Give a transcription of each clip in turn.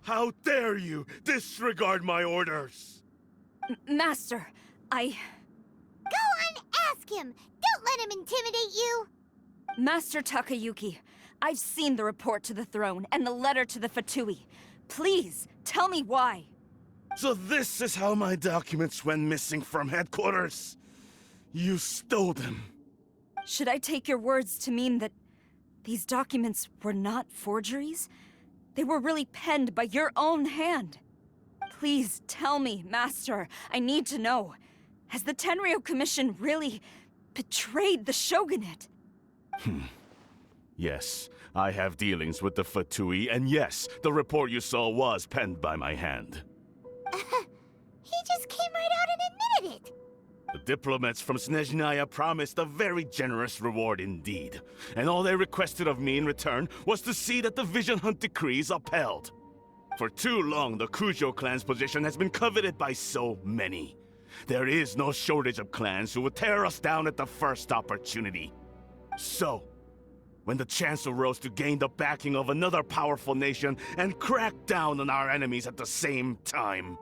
How dare you disregard my orders? Master, Go on, ask him! Don't let him intimidate you! Master Takayuki, I've seen the report to the throne and the letter to the Fatui. Please, tell me why. So this is how my documents went missing from headquarters. You stole them. Should I take your words to mean that these documents were not forgeries? They were really penned by your own hand. Please tell me, Master. I need to know. Has the Tenryo Commission really betrayed the shogunate? Yes, I have dealings with the Fatui, and yes, the report you saw was penned by my hand. He just came right out and admitted it! The diplomats from Snezhnaya promised a very generous reward indeed, and all they requested of me in return was to see that the Vision Hunt decree is upheld. For too long, the Kujo clan's position has been coveted by so many. There is no shortage of clans who would tear us down at the first opportunity. So, when the chance arose to gain the backing of another powerful nation and crack down on our enemies at the same time,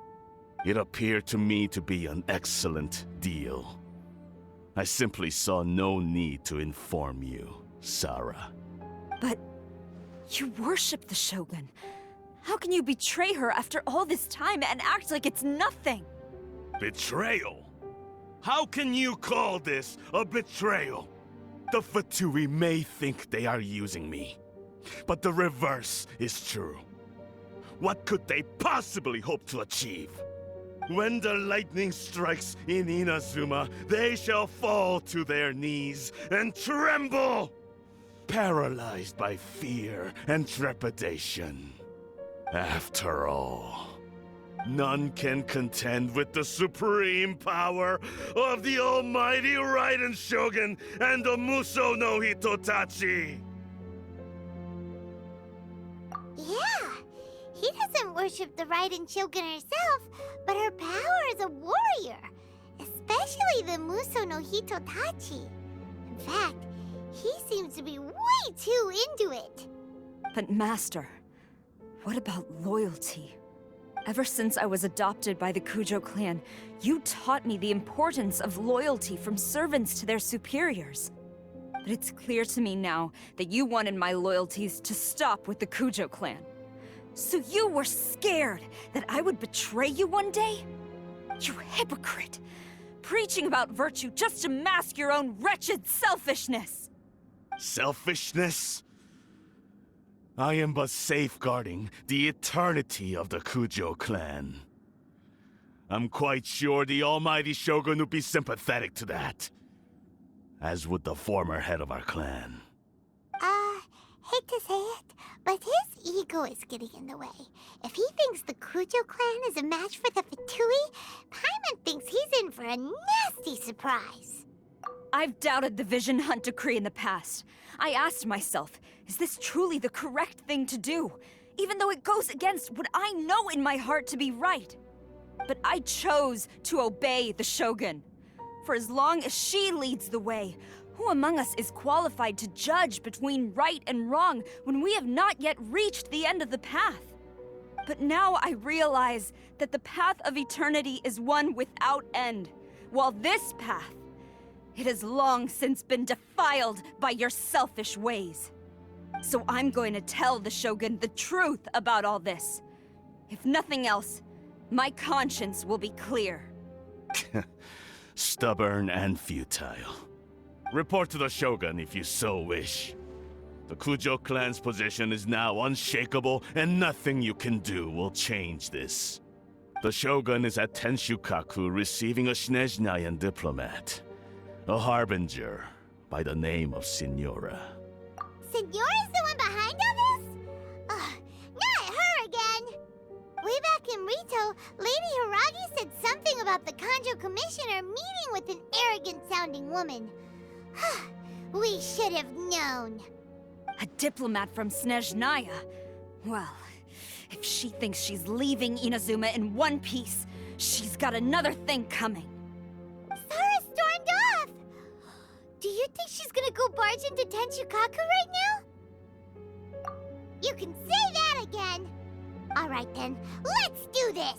it appeared to me to be an excellent deal. I simply saw no need to inform you, Sarah. But you worship the Shogun. How can you betray her after all this time and act like it's nothing? Betrayal? How can you call this a betrayal? The Fatui may think they are using me, but the reverse is true. What could they possibly hope to achieve? When the lightning strikes in Inazuma, they shall fall to their knees and tremble, paralyzed by fear and trepidation. After all, none can contend with the supreme power of the almighty Raiden Shogun and the Muso no Hitotachi! Yeah, he doesn't worship the Raiden Shogun herself, but her power as a warrior, especially the Muso no Hitotachi. In fact, he seems to be way too into it. But Master, what about loyalty? Ever since I was adopted by the Kujo clan, you taught me the importance of loyalty from servants to their superiors. But it's clear to me now that you wanted my loyalties to stop with the Kujo clan. So you were scared that I would betray you one day? You hypocrite! Preaching about virtue just to mask your own wretched selfishness! Selfishness? I am but safeguarding the eternity of the Kujo clan. I'm quite sure the almighty Shogun would be sympathetic to that. As would the former head of our clan. Hate to say it, but his ego is getting in the way. If he thinks the Kujo clan is a match for the Fatui, Paimon thinks he's in for a nasty surprise. I've doubted the Vision Hunt decree in the past. I asked myself, is this truly the correct thing to do? Even though it goes against what I know in my heart to be right. But I chose to obey the Shogun. For as long as she leads the way, who among us is qualified to judge between right and wrong when we have not yet reached the end of the path? But now I realize that the path of eternity is one without end, while this path, it has long since been defiled by your selfish ways. So I'm going to tell the Shogun the truth about all this. If nothing else, my conscience will be clear. Stubborn and futile. Report to the Shogun if you so wish. The Kujo clan's position is now unshakable, and nothing you can do will change this. The Shogun is at Tenshukaku receiving a Snezhnayan diplomat. A harbinger by the name of Signora. Signora's the one behind all this? Not her again! Way back in Rito, Lady Hiragi said something about the Kanjo Commissioner meeting with an arrogant-sounding woman. We should have known. A diplomat from Snezhnaya? Well, if she thinks she's leaving Inazuma in one piece, she's got another thing coming. Sarah stormed off! Do you think she's gonna go barge into Tenshukaku right now? You can say that again! Alright then, let's do this!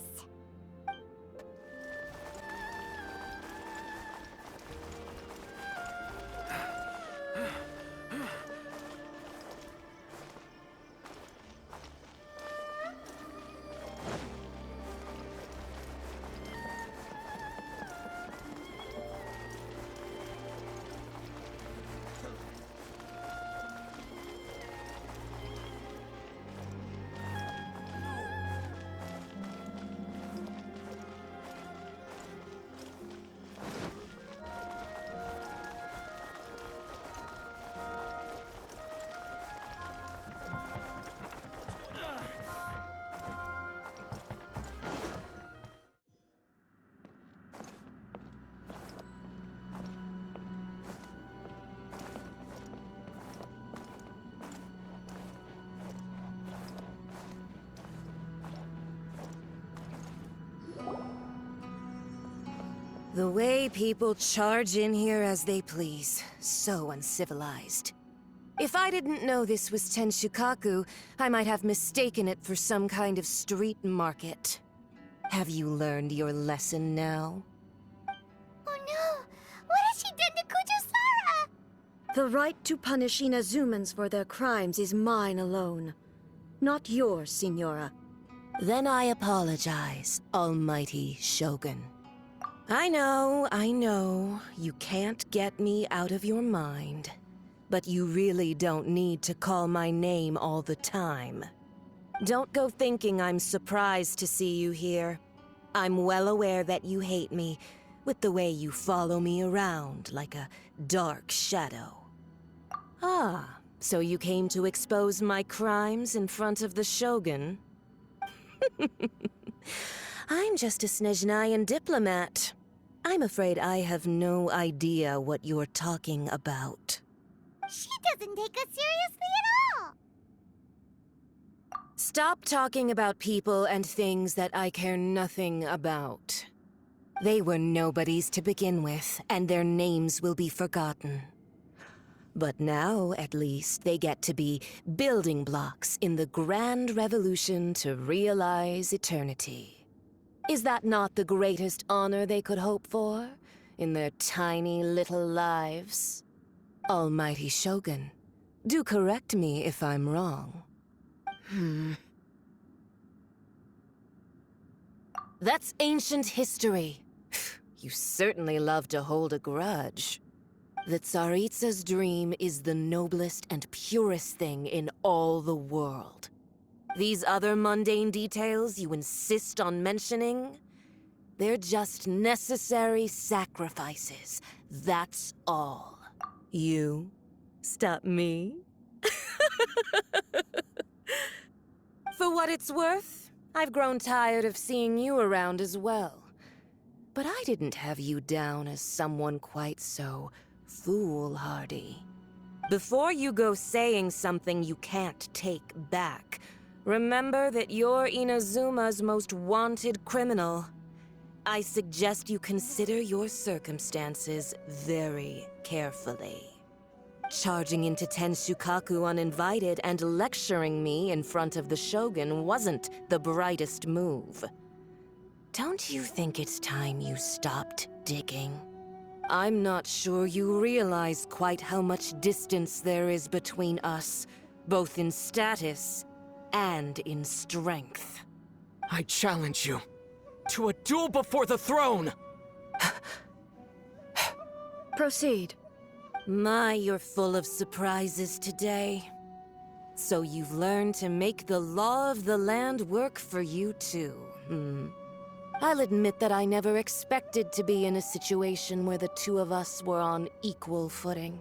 The way people charge in here as they please. So uncivilized. If I didn't know this was Tenshukaku, I might have mistaken it for some kind of street market. Have you learned your lesson now? Oh no! What has she done to Kujusara? The right to punish Inazumans for their crimes is mine alone. Not yours, Signora. Then I apologize, Almighty Shogun. I know, you can't get me out of your mind. But you really don't need to call my name all the time. Don't go thinking I'm surprised to see you here. I'm well aware that you hate me, with the way you follow me around like a dark shadow. Ah, so you came to expose my crimes in front of the Shogun? I'm just a Snezhnayan diplomat. I'm afraid I have no idea what you're talking about. She doesn't take us seriously at all! Stop talking about people and things that I care nothing about. They were nobodies to begin with, and their names will be forgotten. But now, at least, they get to be building blocks in the grand revolution to realize eternity. Is that not the greatest honor they could hope for in their tiny little lives? Almighty Shogun, do correct me if I'm wrong. That's ancient history. You certainly love to hold a grudge. The Tsaritsa's dream is the noblest and purest thing in all the world. These other mundane details you insist on mentioning, they're just necessary sacrifices. That's all. You stop me? For what it's worth, I've grown tired of seeing you around as well. But I didn't have you down as someone quite so foolhardy. Before you go saying something you can't take back, remember that you're Inazuma's most wanted criminal. I suggest you consider your circumstances very carefully. Charging into Tenshukaku uninvited and lecturing me in front of the Shogun wasn't the brightest move. Don't you think it's time you stopped digging? I'm not sure you realize quite how much distance there is between us, both in status and in strength. I challenge you to a duel before the throne! Proceed. My, you're full of surprises today. So you've learned to make the law of the land work for you too, I'll admit that I never expected to be in a situation where the two of us were on equal footing.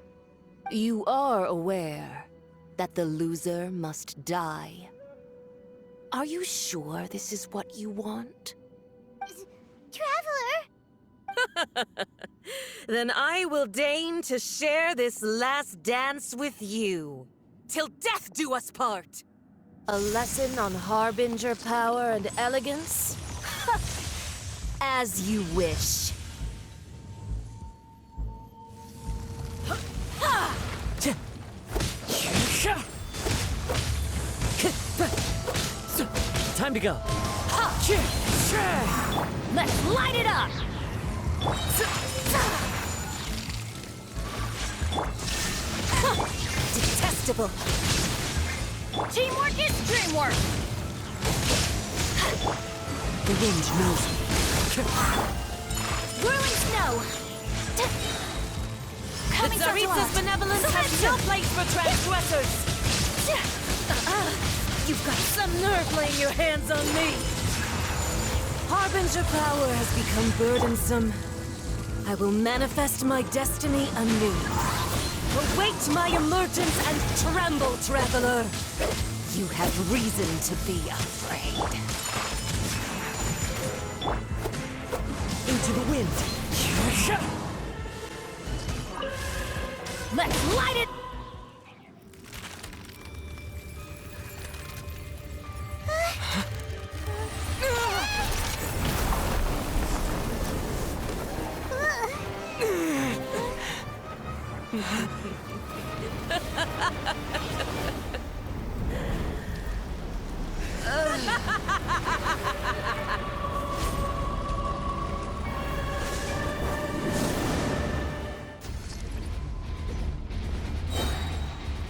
You are aware that the loser must die. Are you sure this is what you want? Traveler! Then I will deign to share this last dance with you. Till death do us part! A lesson on harbinger power and elegance? As you wish. Time to go. Let's light it up! Detestable. Teamwork is dreamwork! The wind knows me. Whirling snow! Coming The Tsaritsa's benevolence has no place for transgressors! You've got some nerve laying your hands on me! Harbinger power has become burdensome. I will manifest my destiny anew. Await my emergence and tremble, traveler! You have reason to be afraid. Into the wind. Let's light it!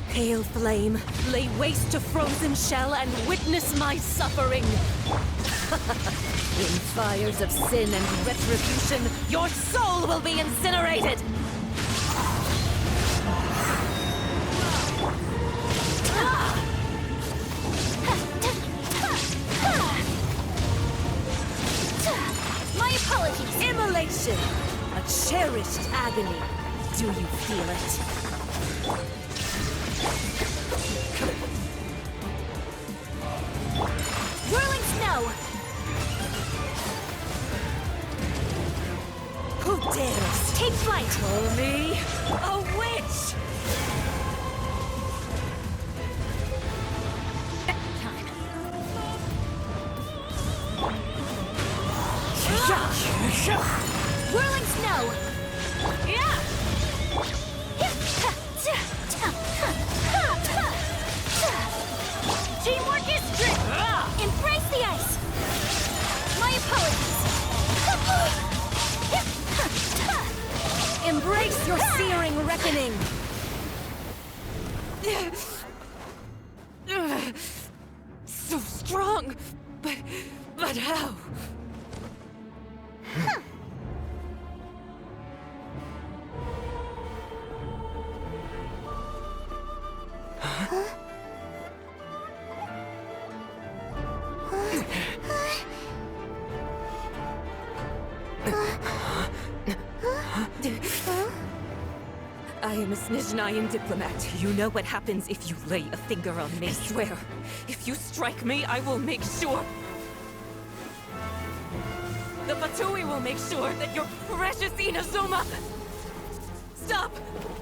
Pale flame, lay waste to frozen shell and witness my suffering! In fires of sin and retribution, your soul will be incinerated! My apologies! Immolation! A cherished agony. Do you feel it? Whirling snow! Who dares Take flight! call me a witch? Whirling snow! Teamwork is dream! Embrace the ice! My apologies! Embrace your searing reckoning! So strong, but how? I am a Snezhnayan diplomat. You know what happens if you lay a finger on me. I swear, if you strike me, I will make sure. The Fatui will make sure that your precious Inazuma... Stop!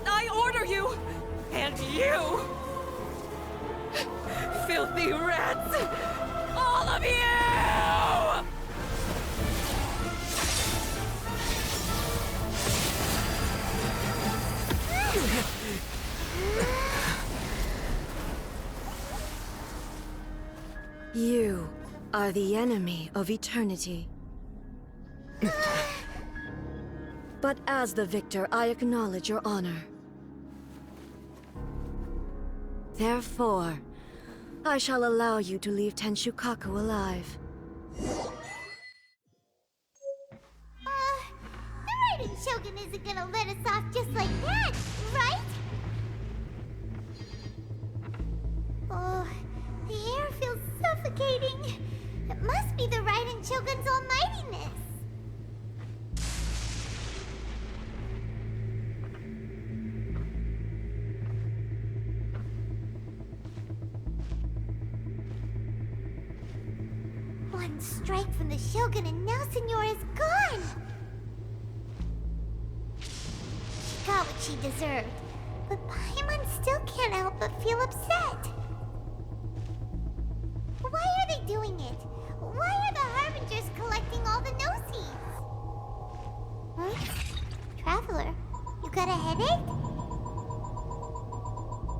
I order you! And you! Filthy rats! All of you! You are the enemy of eternity. But as the victor, I acknowledge your honor. Therefore, I shall allow you to leave Tenshukaku alive. The Raiden Shogun isn't gonna let us off just like that, right? Oh, the air feels suffocating. It must be the Raiden Shogun's almightiness. One strike from the Shogun and now Senora is gone! She got what she deserved, but Paimon still can't help but feel upset. Why are they doing it? Why are the Harbingers collecting all the no-seeds? Huh? Traveler, you got a headache?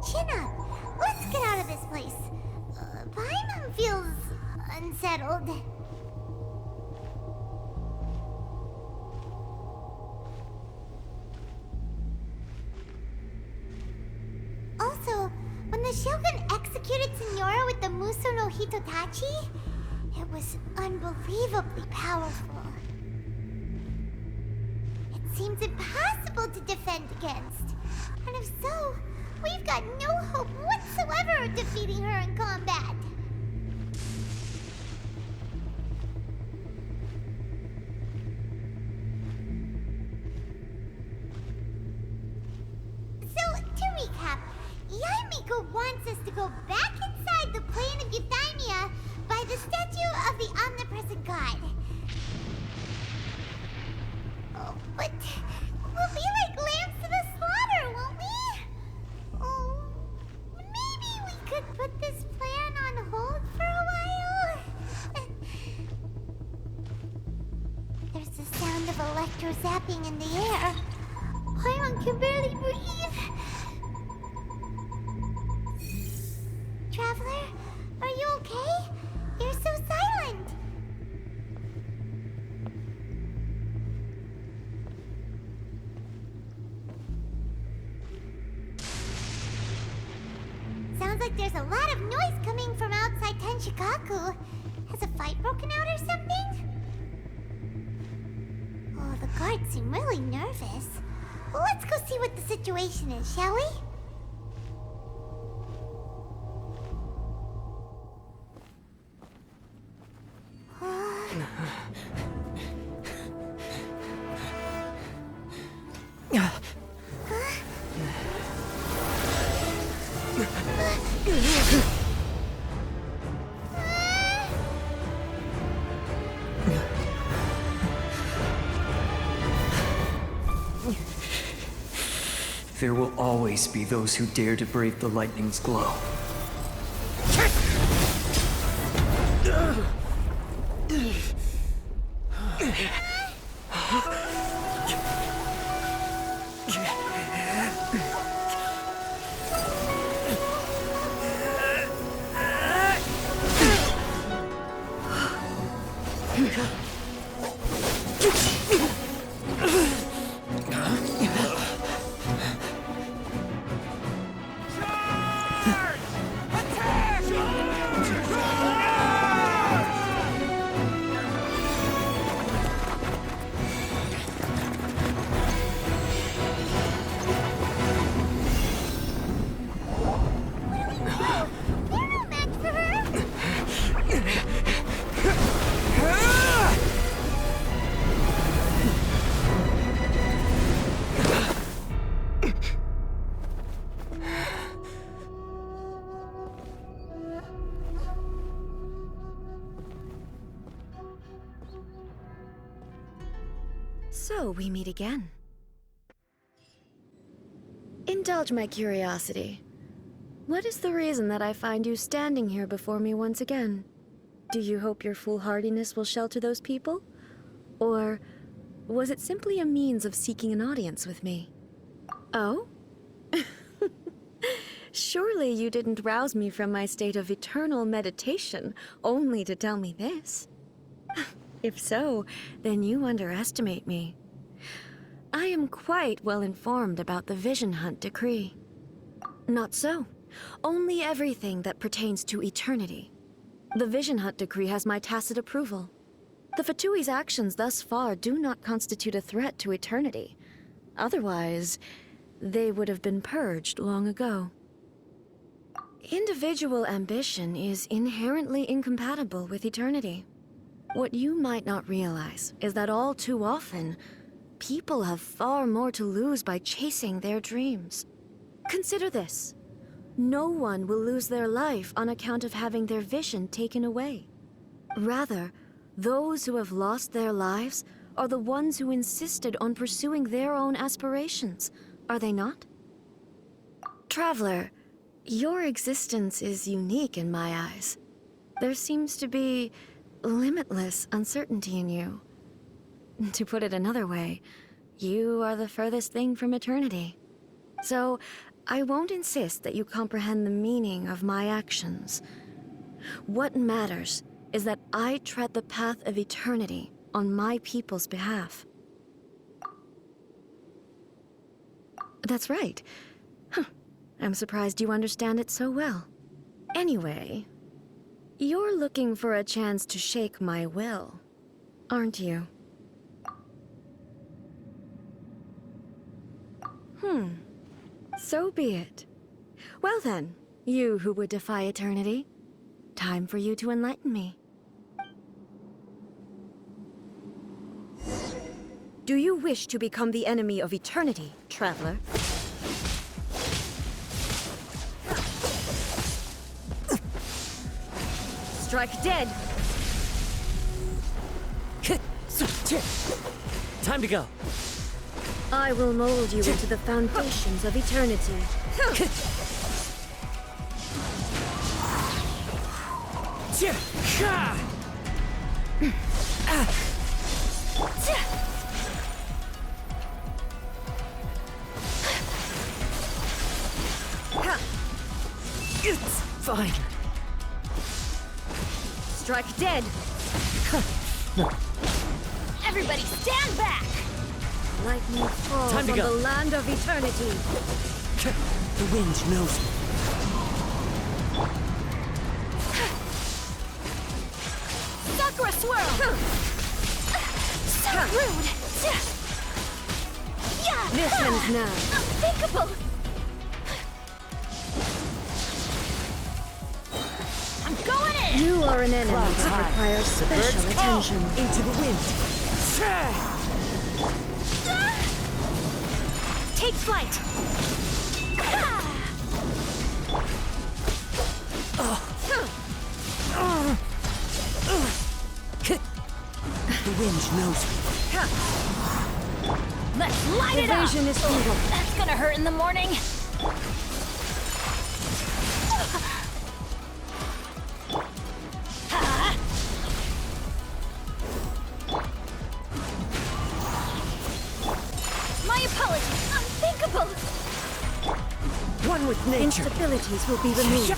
Chin up. Let's get out of this place. Paimon feels unsettled. Also, when the Shogun executed Senora with the Muso no Hitotachi, it was unbelievably powerful. It seems impossible to defend against. And if so, we've got no hope whatsoever of defeating her in combat. So, to recap, Yaimiko wants us to go back inside the plane of Euthymia by the statue of the omnipresent god. Oh, but we'll be like lambs to the slaughter, won't we? Oh, maybe we could put this plan on hold for a while? There's the sound of electro zapping in the air. Paimon can barely breathe. Traveler, are you okay? You're so silent. Sounds like there's a lot of noise coming from outside Tenshikaku. Has a fight broken out or something? Oh, the guards seem really nervous. Let's go see what the situation is, shall we? There will always be those who dare to brave the lightning's glow. So we meet again. Indulge my curiosity. What is the reason that I find you standing here before me once again? Do you hope your foolhardiness will shelter those people? Or was it simply a means of seeking an audience with me? Oh? Surely you didn't rouse me from my state of eternal meditation only to tell me this. If so, then you underestimate me. I am quite well informed about the Vision Hunt decree. Not so. Only everything that pertains to eternity. The Vision Hunt decree has my tacit approval. The Fatui's actions thus far do not constitute a threat to eternity. Otherwise, they would have been purged long ago. Individual ambition is inherently incompatible with eternity. What you might not realize is that all too often, people have far more to lose by chasing their dreams. Consider this. No one will lose their life on account of having their vision taken away. Rather, those who have lost their lives are the ones who insisted on pursuing their own aspirations, are they not? Traveler, your existence is unique in my eyes. There seems to be limitless uncertainty in you. To put it another way, you are the furthest thing from eternity. So, I won't insist that you comprehend the meaning of my actions. What matters is that I tread the path of eternity on my people's behalf. That's right. Huh. I'm surprised you understand it so well. Anyway, you're looking for a chance to shake my will, aren't you? So be it. Well then, you who would defy eternity, time for you to enlighten me. Do you wish to become the enemy of eternity, traveler? Strike dead! Time to go. I will mold you into the foundations of eternity. It's fine. Strike dead! Everybody stand back! Lightning falls Time to on go. the land of eternity. The wind knows me. Sakura swirl! So rude! Yeah! This ends now. Unthinkable! I'm going in! You are an enemy Clouds that high. requires special attention. Into the wind. Take flight! The wind knows me. Let's light it up! Evasion is evil. That's gonna hurt in the morning! My apologies! Unthinkable! One with nature. Instabilities will be removed.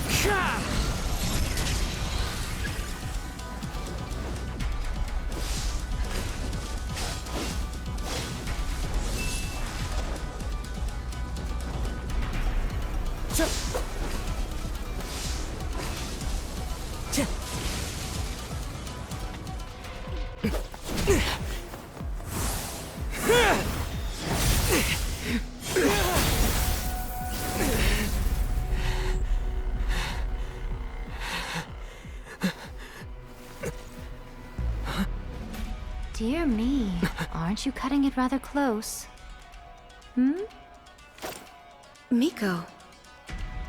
Dear me, aren't you cutting it rather close? Miko,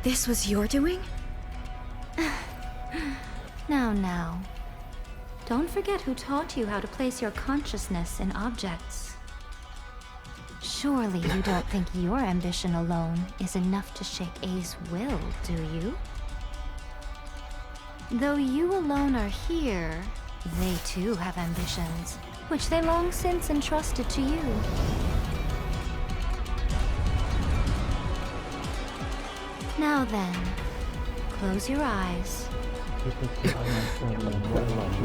this was your doing? Now. Don't forget who taught you how to place your consciousness in objects. Surely you don't think your ambition alone is enough to shake A's will, do you? Though you alone are here, they too have ambitions, which they long since entrusted to you. Now then, close your eyes. I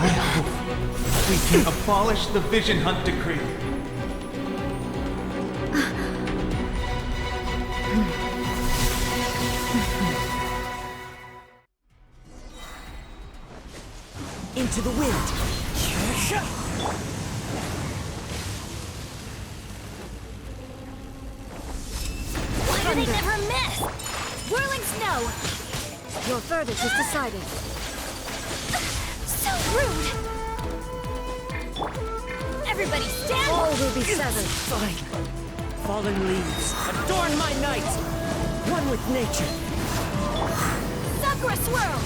hope we can abolish the Vision Hunt Decree. Into the wind. Why do they never miss? Whirling snow! Your verdict is decided. So rude! Everybody stand! All will be severed. Fine. Fallen leaves. Adorn my night. One with nature. Sakura swirl!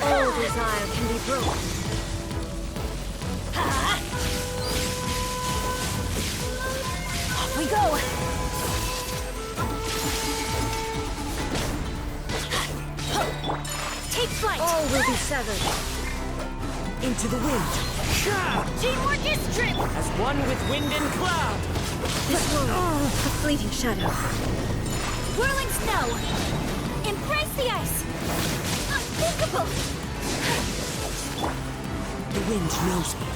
All desire can be broken. severed. Into the wind. Teamwork is strength! As one with wind and cloud. This moment, a fleeting shadow. Whirling snow! Embrace the ice! Unthinkable! The wind knows me.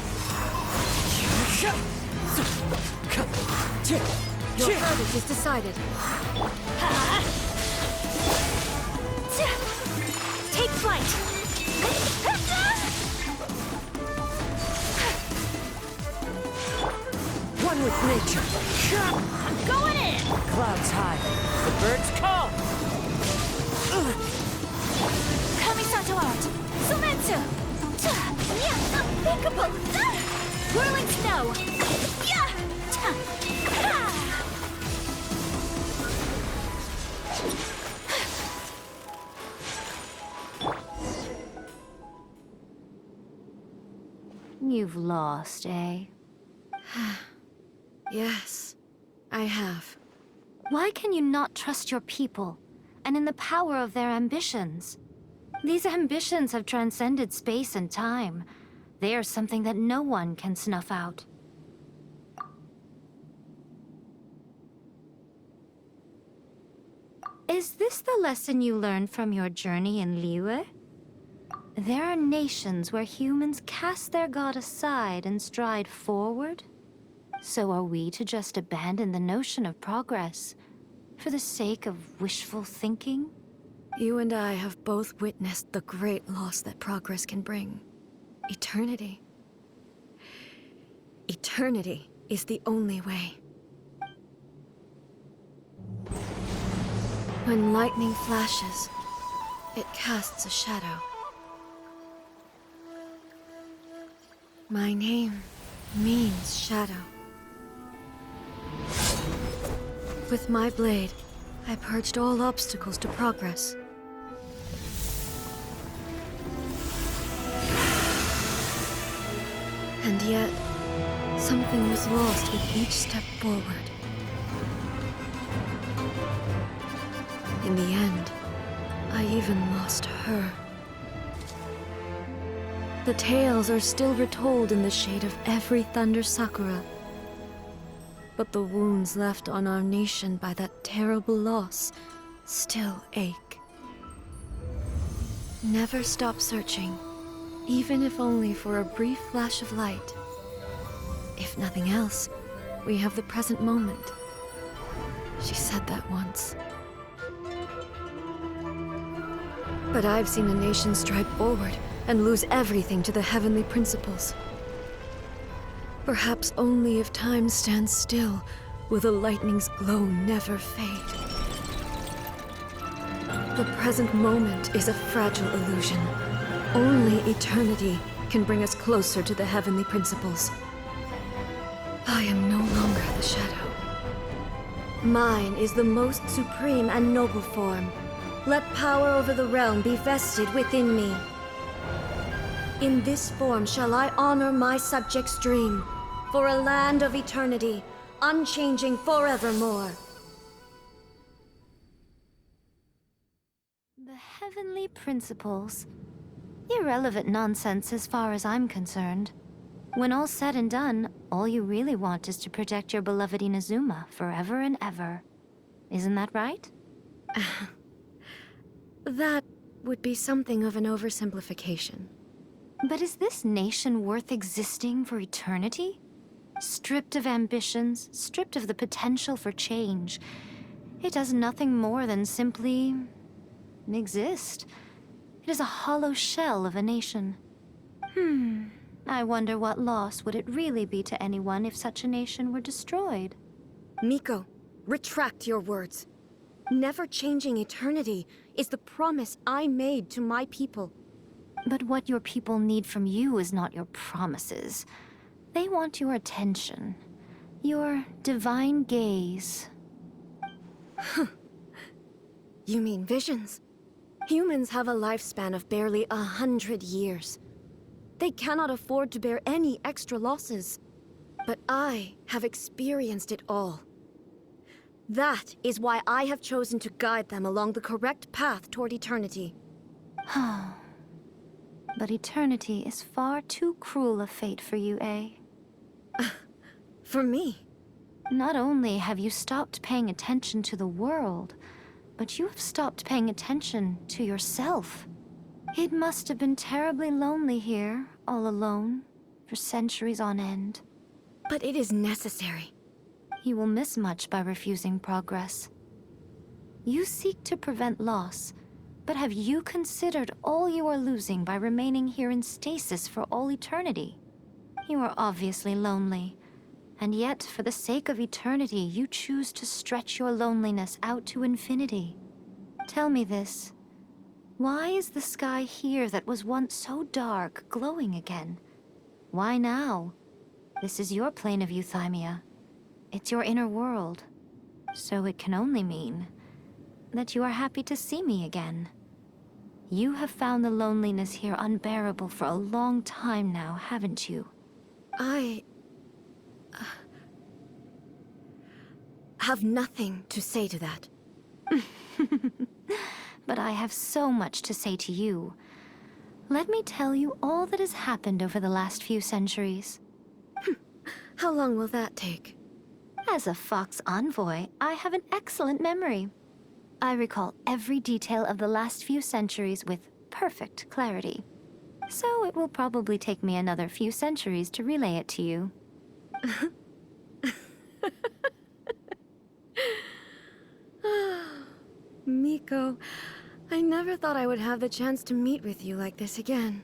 Your verdict is decided. Take flight! One with nature. I'm going in! Clouds high. The birds call. Kamisato out! Sumetsu! Unthinkable! Whirling snow! You've lost, eh? Yes, I have. Why can you not trust your people, and in the power of their ambitions? These ambitions have transcended space and time. They are something that no one can snuff out. Is this the lesson you learned from your journey in Liyue? There are nations where humans cast their god aside and stride forward. So are we to just abandon the notion of progress for the sake of wishful thinking? You and I have both witnessed the great loss that progress can bring. Eternity. Eternity is the only way. When lightning flashes, it casts a shadow. My name means shadow. With my blade, I purged all obstacles to progress. And yet, something was lost with each step forward. In the end, I even lost her. The tales are still retold in the shade of every Thunder Sakura. But the wounds left on our nation by that terrible loss still ache. Never stop searching, even if only for a brief flash of light. If nothing else, we have the present moment. She said that once. But I've seen a nation stride forward and lose everything to the heavenly principles. Perhaps only if time stands still will the lightning's glow never fade. The present moment is a fragile illusion. Only eternity can bring us closer to the heavenly principles. I am no longer the shadow. Mine is the most supreme and noble form. Let power over the realm be vested within me. In this form shall I honor my subjects' dream, for a land of eternity, unchanging forevermore. The heavenly principles. Irrelevant nonsense as far as I'm concerned. When all's said and done, all you really want is to protect your beloved Inazuma forever and ever. Isn't that right? That would be something of an oversimplification. But is this nation worth existing for eternity? Stripped of ambitions, stripped of the potential for change. It does nothing more than simply exist. It is a hollow shell of a nation. I wonder what loss would it really be to anyone if such a nation were destroyed? Miko, retract your words. Never changing eternity is the promise I made to my people. But what your people need from you is not your promises. They want your attention. Your divine gaze. You mean visions? Humans have a lifespan of barely 100 years. They cannot afford to bear any extra losses. But I have experienced it all. That is why I have chosen to guide them along the correct path toward eternity. But eternity is far too cruel a fate for you, eh? For me? Not only have you stopped paying attention to the world, but you have stopped paying attention to yourself. It must have been terribly lonely here, all alone, for centuries on end. But it is necessary. You will miss much by refusing progress. You seek to prevent loss, but have you considered all you are losing by remaining here in stasis for all eternity? You are obviously lonely, and yet for the sake of eternity, you choose to stretch your loneliness out to infinity. Tell me this. Why is the sky here that was once so dark glowing again? Why now? This is your plane of euthymia. It's your inner world. So it can only mean that you are happy to see me again. You have found the loneliness here unbearable for a long time now, haven't you? I have nothing to say to that. But I have so much to say to you. Let me tell you all that has happened over the last few centuries. How long will that take? As a Fox envoy, I have an excellent memory. I recall every detail of the last few centuries with perfect clarity. So it will probably take me another few centuries to relay it to you. Miko, I never thought I would have the chance to meet with you like this again.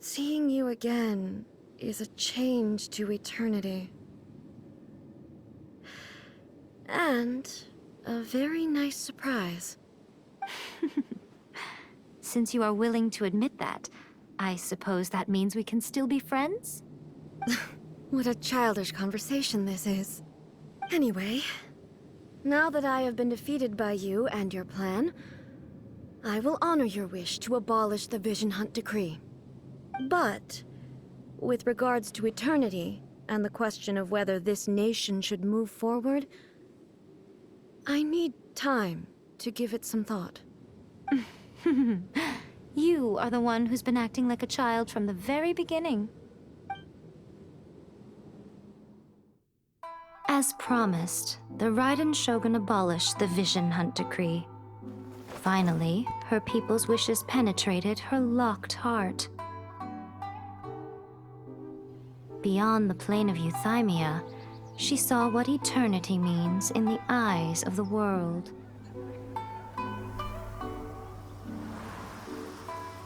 Seeing you again is a change to eternity. And a very nice surprise. Since you are willing to admit that, I suppose that means we can still be friends? What a childish conversation this is. Anyway, now that I have been defeated by you and your plan, I will honor your wish to abolish the Vision Hunt Decree. But, with regards to eternity, and the question of whether this nation should move forward, I need time to give it some thought. You are the one who's been acting like a child from the very beginning. As promised, the Raiden Shogun abolished the Vision Hunt Decree. Finally, her people's wishes penetrated her locked heart. Beyond the plane of euthymia, she saw what eternity means in the eyes of the world.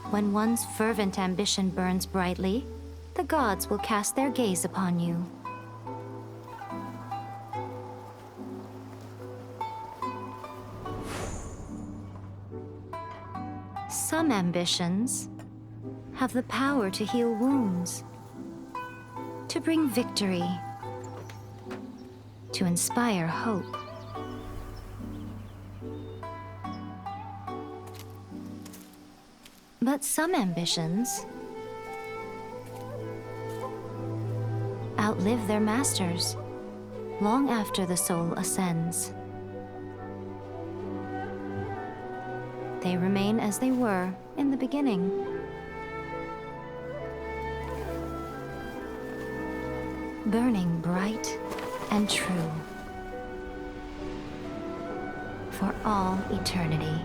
When one's fervent ambition burns brightly, the gods will cast their gaze upon you. Some ambitions have the power to heal wounds, to bring victory, to inspire hope. But some ambitions outlive their masters long after the soul ascends. They remain as they were in the beginning. Burning bright and true for all eternity.